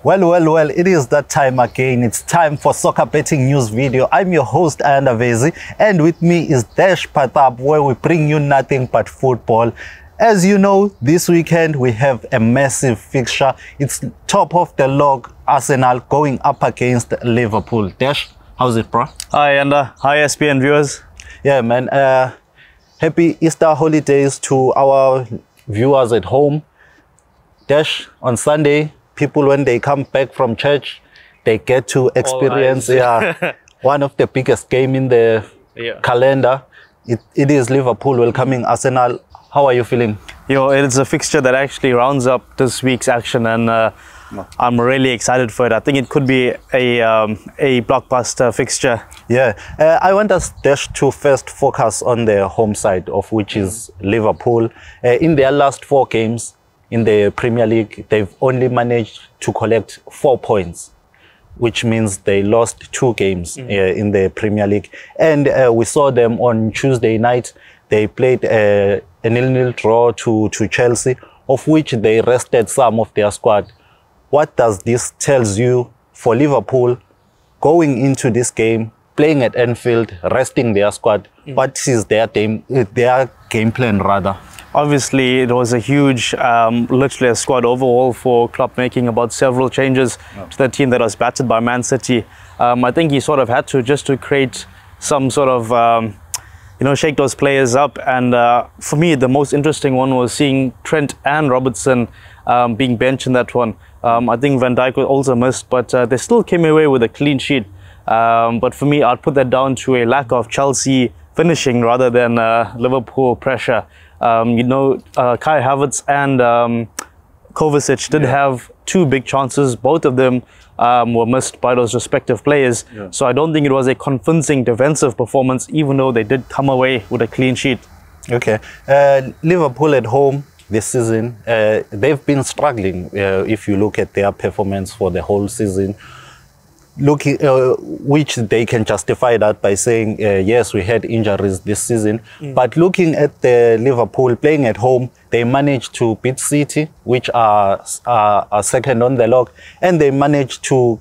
Well, it is that time again. It's time for Soccer Betting News Video. I'm your host, Ayanda Vezi, and with me is Desh, Parthab, where we bring you nothing but football. As you know, this weekend we have a massive fixture. It's top of the log, Arsenal going up against Liverpool. Desh, how's it, bro? Hi, Ayanda. Hi, SPN viewers. Yeah, man. Happy Easter holidays to our viewers at home. Desh, on Sunday, people, when they come back from church, they get to experience one of the biggest game in the calendar. It is Liverpool welcoming Arsenal. How are you feeling? It's a fixture that actually rounds up this week's action, and I'm really excited for it. I think it could be a blockbuster fixture. Yeah, I want us Dash to first focus on the home side, of which is Liverpool. In their last 4 games in the Premier League, they've only managed to collect 4 points, which means they lost 2 games in the Premier League. And we saw them on Tuesday night. They played a 0-0 draw to Chelsea, of which they rested some of their squad. What does this tell you for Liverpool going into this game, playing at Anfield, resting their squad? What is their game plan rather? Obviously, it was a huge, literally a squad overhaul for Klopp, making about several changes to the team that was battered by Man City. I think he sort of had to, just to create some sort of, shake those players up. And for me, the most interesting one was seeing Trent and Robertson being benched in that one. I think Van Dijk was also missed, but they still came away with a clean sheet. But for me, I'd put that down to a lack of Chelsea finishing rather than Liverpool pressure. Kai Havertz and Kovacic did have 2 big chances. Both of them were missed by those respective players. So I don't think it was a convincing defensive performance, even though they did come away with a clean sheet. Okay. Liverpool at home this season, they've been struggling if you look at their performance for the whole season. Which they can justify that by saying, yes, we had injuries this season. But looking at the Liverpool playing at home, they managed to beat City, which are second on the log, and they managed to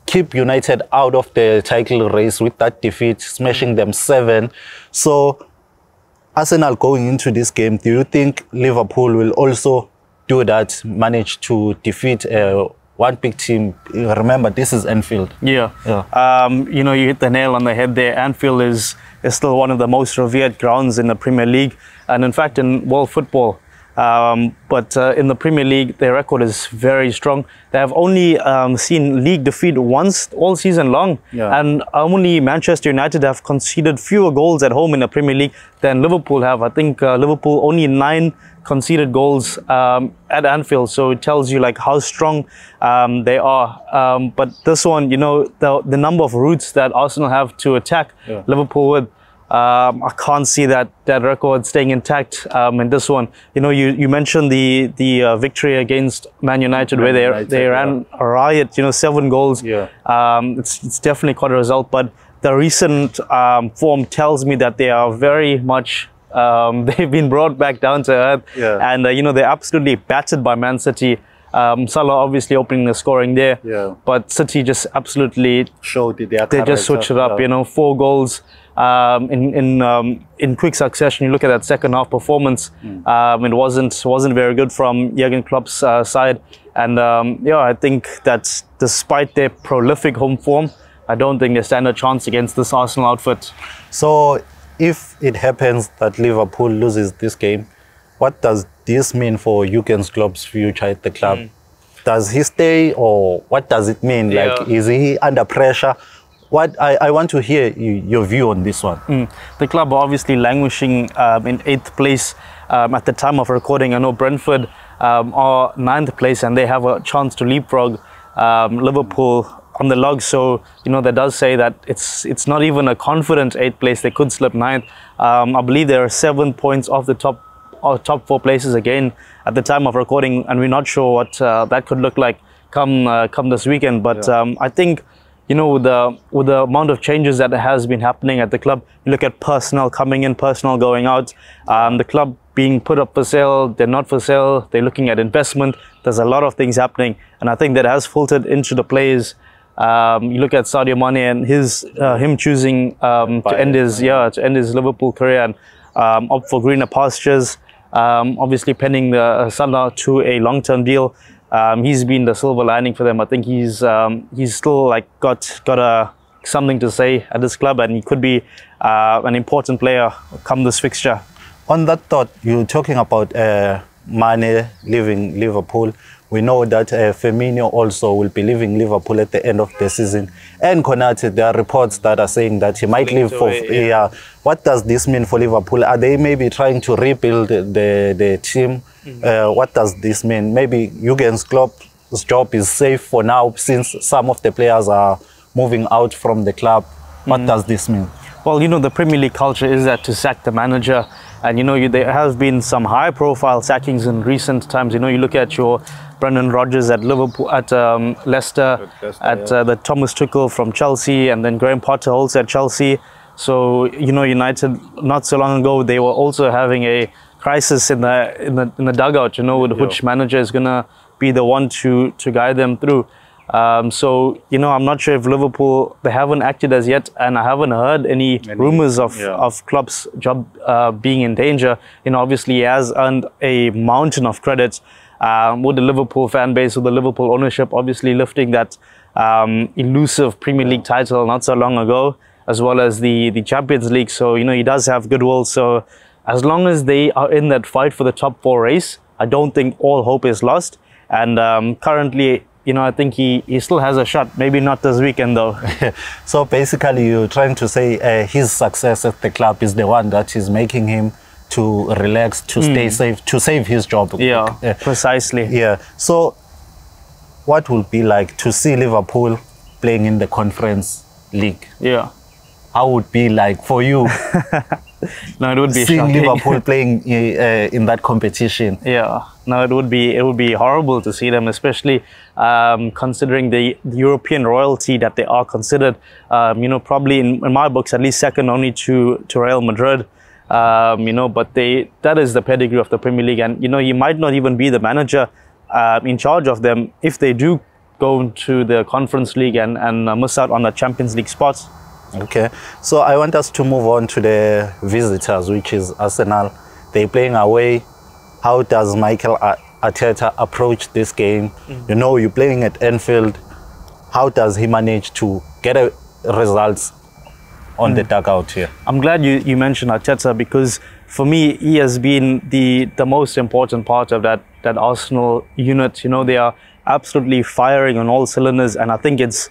keep United out of the title race with that defeat, smashing them 7. So Arsenal going into this game, do you think Liverpool will also do that, manage to defeat one big team? Remember, this is Anfield. You hit the nail on the head there. Anfield is still one of the most revered grounds in the Premier League, and in fact in world football. But in the Premier League, their record is very strong. They have only seen league defeat once all season long. And only Manchester United have conceded fewer goals at home in the Premier League than Liverpool have. I think Liverpool only 9 conceded goals at Anfield. So it tells you like how strong they are. But this one, the number of routes that Arsenal have to attack Liverpool with, I can't see that record staying intact in this one. You mentioned the victory against Man United, where they ran a riot. 7 goals. It's definitely quite a result. But the recent form tells me that they are very much they've been brought back down to earth. And they're absolutely battered by Man City. Salah obviously opening the scoring there, but City just absolutely showed it. They just switched it up. 4 goals. In quick succession. You look at that second half performance, it wasn't very good from Jurgen Klopp's side, and I think that despite their prolific home form, I don't think they stand a chance against this Arsenal outfit. So if it happens that Liverpool loses this game, what does this mean for Jurgen Klopp's future at the club? Does he stay, or what does it mean? Like, is he under pressure? What I want to hear your view on this one. The club are obviously languishing in 8th place at the time of recording. I know Brentford are 9th place, and they have a chance to leapfrog Liverpool on the log. So that does say that it's not even a confident 8th place. They could slip 9th. I believe there are 7 points off the top 4 places again at the time of recording, and we're not sure what that could look like come this weekend. But I think you know, with the amount of changes that has been happening at the club, you look at personnel coming in, personnel going out, the club being put up for sale, they're not for sale, they're looking at investment. There's a lot of things happening, and I think that has filtered into the players. You look at Sadio Mane and him choosing to end his Liverpool career and opt for greener pastures. Obviously, penning the Salah to a long-term deal. He's been the silver lining for them. I think he's still like got something to say at this club, and he could be an important player come this fixture. On that thought, you're talking about Mane leaving Liverpool. We know that Firmino also will be leaving Liverpool at the end of the season. And Konate, there are reports that are saying that he might leave for... Yeah. What does this mean for Liverpool? Are they maybe trying to rebuild the team? What does this mean? Maybe Jurgen Klopp's job is safe for now since some of the players are moving out from the club. What does this mean? Well, you know, the Premier League culture is that to sack the manager. And, you know, there have been some high-profile sackings in recent times. You know, you look at your Brendan Rodgers at Liverpool, at Leicester, the Thomas Tuchel from Chelsea, and then Graham Potter also at Chelsea. So, you know, United, not so long ago, they were also having a crisis in the dugout, you know, with which manager is going to be the one to guide them through. So, you know, I'm not sure if Liverpool, they haven't acted as yet, and I haven't heard any rumours of Klopp's job being in danger. You know, obviously he has earned a mountain of credit with the Liverpool fan base, with the Liverpool ownership, obviously lifting that elusive Premier League title not so long ago, as well as the Champions League. So, you know, he does have goodwill. So as long as they are in that fight for the top 4 race, I don't think all hope is lost. And currently, you know, I think he still has a shot. Maybe not this weekend, though. So basically, you're trying to say his success at the club is the one that is making him to relax, to stay safe, to save his job. Yeah, precisely. Yeah. So what will be like to see Liverpool playing in the Conference League? Yeah. How would be like for you? No, it would be seeing shocking. Liverpool playing in that competition. Yeah, no, it would be horrible to see them, especially considering the European royalty that they are considered. You know, probably in my books, at least second only to Real Madrid. You know, but that is the pedigree of the Premier League, and you know, he might not even be the manager in charge of them if they do go to the Conference League and miss out on the Champions League spots. Okay, so I want us to move on to the visitors, which is Arsenal. They're playing away. How does Mikel Arteta approach this game? You know, you're playing at Anfield. How does he manage to get results on the dugout here? I'm glad you mentioned Arteta, because for me, he has been the most important part of that Arsenal unit. You know, they are absolutely firing on all cylinders, and I think it's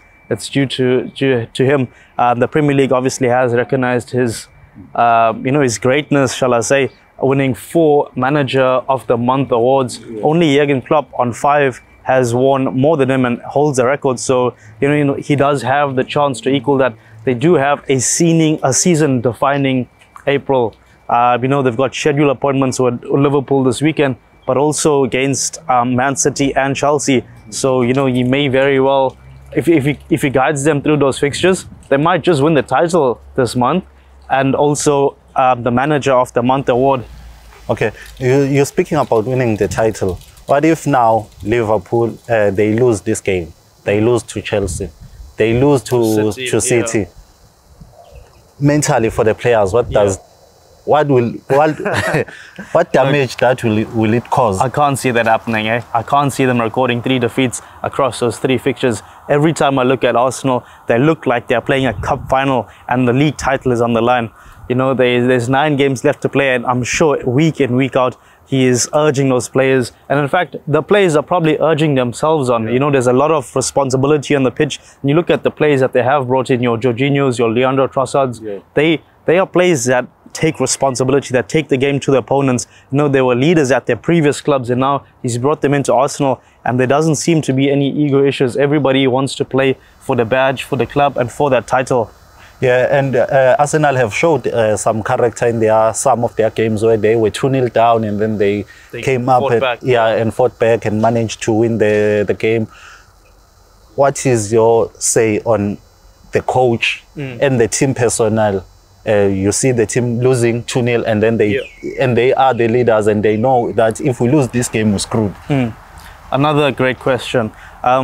due to him. The Premier League obviously has recognized his, you know, his greatness, shall I say, winning 4 Manager of the Month awards. Only Jurgen Klopp on 5 has won more than him and holds the record. So, you know, he does have the chance to equal that. They do have a season-defining April. You know, they've got scheduled appointments with Liverpool this weekend, but also against Man City and Chelsea. So, you know, he may very well, if he guides them through those fixtures, they might just win the title this month, and also the Manager of the Month award. Okay, you're speaking about winning the title. What if now Liverpool, they lose this game? They lose to Chelsea. They lose to City. Yeah. Mentally for the players, what damage that will it cause? I can't see that happening. I can't see them recording 3 defeats across those 3 fixtures. Every time I look at Arsenal, they look like they're playing a cup final and the league title is on the line. You know, there's 9 games left to play, and I'm sure week in, week out, he is urging those players. And in fact, the players are probably urging themselves on. You know, there's a lot of responsibility on the pitch. And you look at the players that they have brought in, your Jorginhos, your Leandro Trossards, they are players that take responsibility, that take the game to the opponents. You know, they were leaders at their previous clubs, and now he's brought them into Arsenal, and there doesn't seem to be any ego issues. Everybody wants to play for the badge, for the club, and for that title. Yeah, and Arsenal have showed some character in some of their games where they were 2-0 down, and then they came up and fought back and managed to win the game. What is your say on the coach and the team personnel. You see the team losing 2-0, and then they are the leaders, and they know that if we lose this game, we're screwed. Another great question.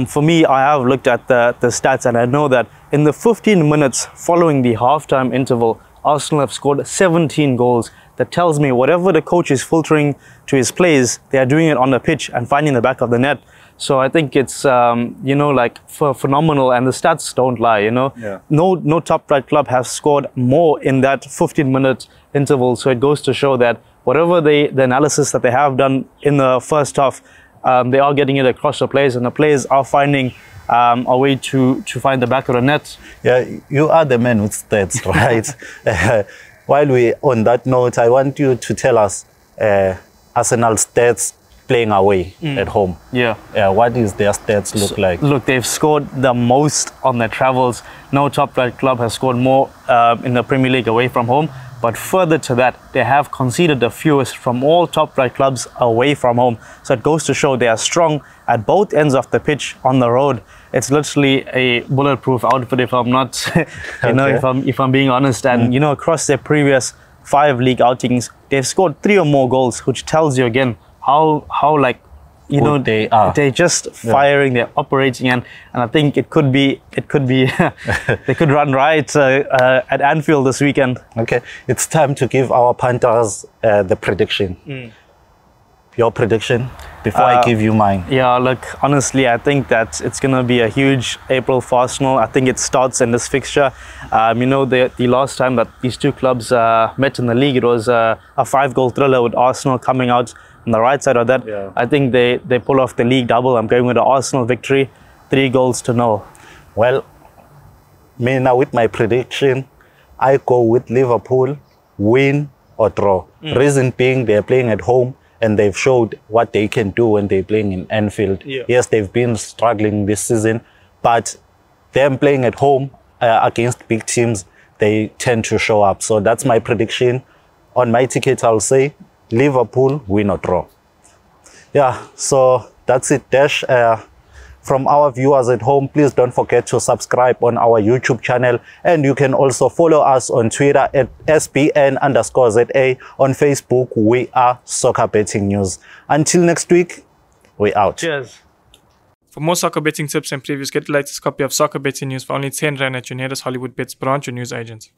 For me, I have looked at the stats, and I know that in the 15 minutes following the halftime interval, Arsenal have scored 17 goals. That tells me whatever the coach is filtering to his players, they are doing it on the pitch and finding the back of the net. So I think it's, you know, like phenomenal, and the stats don't lie, you know. No top flight club has scored more in that 15-minute interval. So it goes to show that whatever the analysis that they have done in the first half, they are getting it across the players, and the players are finding a way to find the back of the net. Yeah, you are the man with stats, right? While we're on that note, I want you to tell us Arsenal stats playing away at home. What is their stats look like? Look, they've scored the most on their travels. No top flight club has scored more in the Premier League away from home. But further to that, they have conceded the fewest from all top flight clubs away from home. So it goes to show they are strong at both ends of the pitch on the road. It's literally a bulletproof outfit, if I'm not, you know, if I'm being honest. And you know, across their previous 5 league outings, they've scored 3 or more goals, which tells you again how like, you know, they're just firing, they're operating, and I think it could be they could run riot at Anfield this weekend. Okay, it's time to give our Panthers the prediction. Your prediction before I give you mine. Yeah, look, honestly, I think that it's going to be a huge April for Arsenal. I think it starts in this fixture. You know, the last time that these two clubs met in the league, it was a 5-goal thriller with Arsenal coming out on the right side of that. I think they pull off the league double. I'm going with the Arsenal victory, 3-0. Well, me now with my prediction, I go with Liverpool, win or draw. Reason being, they're playing at home, and they've showed what they can do when they're playing in Anfield. Yes, they've been struggling this season, but them playing at home against big teams, they tend to show up. So that's my prediction. On my ticket, I'll say Liverpool, win or draw. Yeah, so that's it, Desh. From our viewers at home, please don't forget to subscribe on our YouTube channel, and you can also follow us on Twitter at SBN_ZA. On Facebook, we are Soccer Betting News. Until next week, we're out. Cheers. For more soccer betting tips and previews, get the latest copy of Soccer Betting News for only 10 Rand at your nearest Hollywood Bets branch or news agent.